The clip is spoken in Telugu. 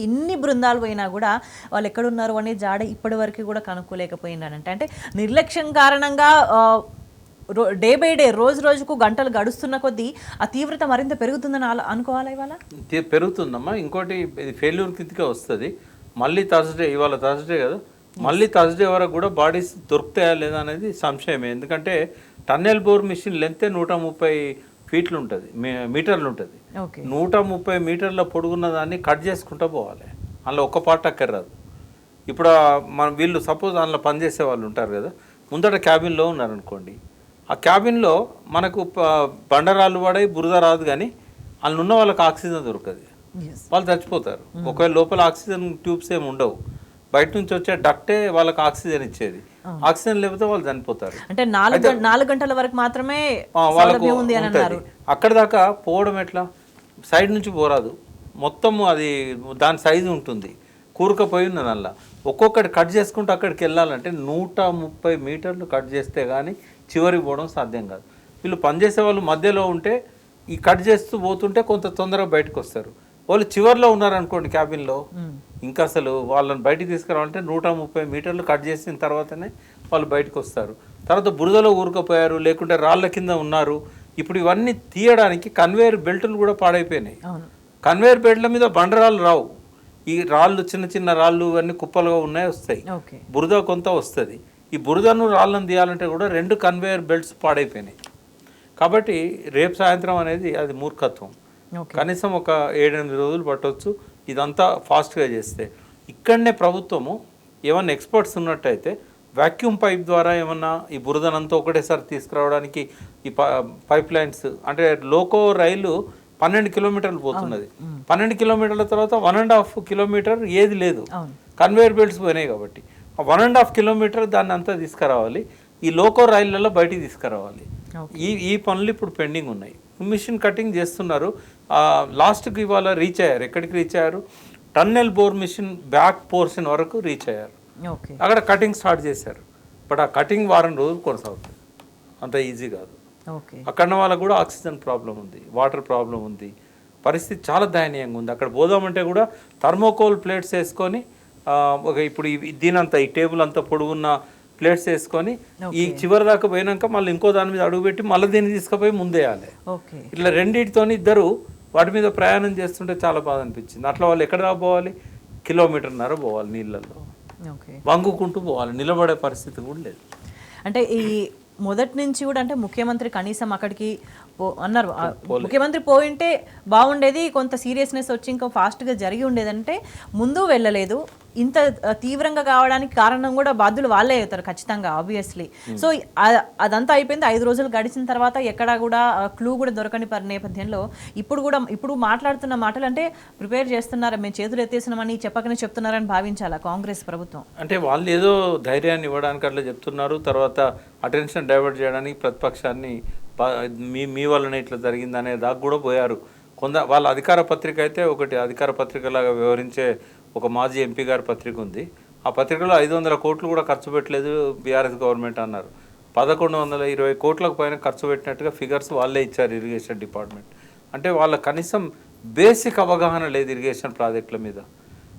ఇన్ని బృందాలు పోయినా కూడా వాళ్ళు ఎక్కడున్నారు అనే జాడ ఇప్పటి వరకు కూడా కనుక్కోలేకపోయినారంటే అంటే నిర్లక్ష్యం కారణంగా డే బై డే రోజు రోజుకు గంటలు గడుస్తున్న కొద్దీ ఆ తీవ్రత మరింత పెరుగుతుందని అనుకోవాలా ఇవాళ పెరుగుతుందమ్మా. ఇంకోటి ఇది ఫెయిల్యూర్ కిందకే వస్తుంది. మళ్ళీ థర్స్డే, ఇవాళ థర్స్డే కదా, మళ్ళీ థర్స్డే వరకు కూడా బాడీస్ దొరుకుతాయా లేదా అనేది సంశయమే. ఎందుకంటే టన్నెల్ బోర్ మిషన్ లెంతే 130 ఫీట్లు ఉంటుంది, మీటర్లు ఉంటుంది. 130 మీటర్ల పొడుగున్న దాన్ని కట్ చేసుకుంటూ పోవాలి. అందులో ఒక్క పార్ట్ అక్కర్రాదు. ఇప్పుడు మన వీళ్ళు సపోజ్ అందులో పనిచేసే వాళ్ళు ఉంటారు కదా, ముందట క్యాబిన్లో ఉన్నారనుకోండి, ఆ క్యాబిన్లో మనకు బండరాళ్ళు పడాయి, బురద రాదు, కానీ అందులో ఉన్న వాళ్ళకి ఆక్సిజన్ దొరకదు, వాళ్ళు చచ్చిపోతారు. ఒకవేళ లోపల ఆక్సిజన్ ట్యూబ్స్ ఏమి ఉండవు, బయట నుంచి వచ్చే డక్టే వాళ్ళకి ఆక్సిజన్ ఇచ్చేది. ఆక్సిజన్ లేకపోతే వాళ్ళు చనిపోతారు. అంటే 4 గంటల వరకు మాత్రమే వాళ్ళకు ఉంటుంది. అక్కడ దాకా పోవడం ఎట్లా? సైడ్ నుంచి పోరాదు, మొత్తం అది దాని సైజు ఉంటుంది, కూరుకపోయి ఉన్నది. అలా ఒక్కొక్కటి కట్ చేసుకుంటూ అక్కడికి వెళ్ళాలంటే 130 మీటర్లు కట్ చేస్తే కానీ చివరికి పోవడం సాధ్యం కాదు. వీళ్ళు పనిచేసే వాళ్ళు మధ్యలో ఉంటే ఈ కట్ చేస్తూ పోతుంటే కొంత తొందరగా బయటకు వస్తారు. వాళ్ళు చివరిలో ఉన్నారనుకోండి క్యాబిన్లో, ఇంకా అసలు వాళ్ళని బయటికి తీసుకురావాలంటే 130 మీటర్లు కట్ చేసిన తర్వాతనే వాళ్ళు బయటకు వస్తారు. తర్వాత బురదలో ఊరుకపోయారు, లేకుంటే రాళ్ళ కింద ఉన్నారు. ఇప్పుడు ఇవన్నీ తీయడానికి కన్వేయర్ బెల్టులు కూడా పాడైపోయినాయి. కన్వేయర్ బెల్ట్ల మీద బండరాళ్ళు రావు, ఈ రాళ్ళు చిన్న చిన్న రాళ్ళు అన్నీ కుప్పలుగా ఉన్నాయి, వస్తాయి. బురద కొంత వస్తుంది. ఈ బురదను రాళ్ళను తీయాలంటే కూడా 2 కన్వేయర్ బెల్ట్స్ పాడైపోయినాయి. కాబట్టి రేపు సాయంత్రం అనేది అది మూర్ఖత్వం. కనీసం ఒక 7-8 రోజులు పట్టవచ్చు ఇదంతా ఫాస్ట్గా చేస్తే. ఇక్కడనే ప్రభుత్వము ఏమన్నా ఎక్స్పర్ట్స్ ఉన్నట్టయితే వాక్యూమ్ పైప్ ద్వారా ఏమన్నా ఈ బురదనంతా ఒకటేసారి తీసుకురావడానికి ఈ పైప్ లైన్స్, అంటే లోకో రైలు 12 కిలోమీటర్లు పోతున్నది, 12 కిలోమీటర్ల తర్వాత 1.5 కిలోమీటర్ ఏది లేదు, కన్వేయర్ బెల్ట్స్ పోయినాయి. కాబట్టి 1.5 కిలోమీటర్ దాన్ని అంతా తీసుకురావాలి, ఈ లోకో రైళ్లలో బయటికి తీసుకురావాలి. ఈ పనులు ఇప్పుడు పెండింగ్ ఉన్నాయి. మిషన్ కటింగ్ చేస్తున్నారు. లాస్ట్కి ఇవాళ రీచ్ అయ్యారు. ఎక్కడికి రీచ్ అయ్యారు? Tunnel bore machine back portion వరకు రీచ్ అయ్యారు. అక్కడ కటింగ్ స్టార్ట్ చేశారు. బట్ ఆ కటింగ్ వారం రోజులు కొనసాగుతుంది, అంత ఈజీ కాదు. అక్కడ వాళ్ళకు కూడా ఆక్సిజన్ ప్రాబ్లం ఉంది, వాటర్ ప్రాబ్లం ఉంది, పరిస్థితి చాలా దయనీయంగా ఉంది. అక్కడ పోదామంటే కూడా థర్మోకోల్ ప్లేట్స్ వేసుకొని ఇప్పుడు దీనంతా ఈ టేబుల్ అంతా పొడుగున్న ప్లేట్స్ వేసుకొని ఈ చివరి దాకా పోయినాక మళ్ళీ ఇంకో దాని మీద అడుగుపెట్టి మళ్ళీ దీన్ని తీసుకుపోయి ముందేయాలి. ఇట్లా రెండింటితో ఇద్దరు వాటి మీద ప్రయాణం చేస్తుంటే చాలా బాధ అనిపించింది. అట్లా వాళ్ళు ఎక్కడ దాకా పోవాలి? 1.5 కిలోమీటర్ పోవాలి, నీళ్ళల్లో వంగుకుంటూ పోవాలి, నిలబడే పరిస్థితి కూడా లేదు. అంటే ఈ మొదటి నుంచి కూడా అంటే ముఖ్యమంత్రి కనీసం అక్కడికి అన్నారు, ముఖ్యమంత్రి పోయింటే బాగుండేది, కొంత సీరియస్నెస్ వచ్చి ఇంకా ఫాస్ట్గా జరిగి ఉండేదంటే ముందు వెళ్ళలేదు. ఇంత తీవ్రంగా కావడానికి కారణం కూడా బాధ్యులు వాళ్ళే అవుతారు ఖచ్చితంగా, ఆబ్వియస్లీ. సో అదంతా అయిపోయింది. 5 రోజులు గడిచిన తర్వాత ఎక్కడా కూడా క్లూ కూడా దొరకని నేపథ్యంలో ఇప్పుడు మాట్లాడుతున్న మాటలు అంటే ప్రిపేర్ చేస్తున్నారా, మేము చేతులు ఎత్తేసినామని చెప్పకనే చెప్తున్నారని భావించాలా కాంగ్రెస్ ప్రభుత్వం? అంటే వాళ్ళు ఏదో ధైర్యాన్ని ఇవ్వడానికి అట్లా చెప్తున్నారు, తర్వాత అటెన్షన్ డైవర్ట్ చేయడానికి ప్రతిపక్షాన్ని మీ వల్లనే ఇట్లా జరిగిందనే దాకా కూడా పోయారు. వాళ్ళ అధికార పత్రిక అయితే ఒకటి అధికార పత్రికలాగా వ్యవహరించే ఒక మాజీ ఎంపీ గారి పత్రిక ఉంది. ఆ పత్రికలో 500 కోట్లు కూడా ఖర్చు పెట్టలేదు బీఆర్ఎస్ గవర్నమెంట్ అన్నారు. 1120 కోట్లకు పైన ఖర్చు పెట్టినట్టుగా ఫిగర్స్ వాళ్ళే ఇచ్చారు ఇరిగేషన్ డిపార్ట్మెంట్. అంటే వాళ్ళ కనీసం బేసిక్ అవగాహన లేదు ఇరిగేషన్ ప్రాజెక్టుల మీద.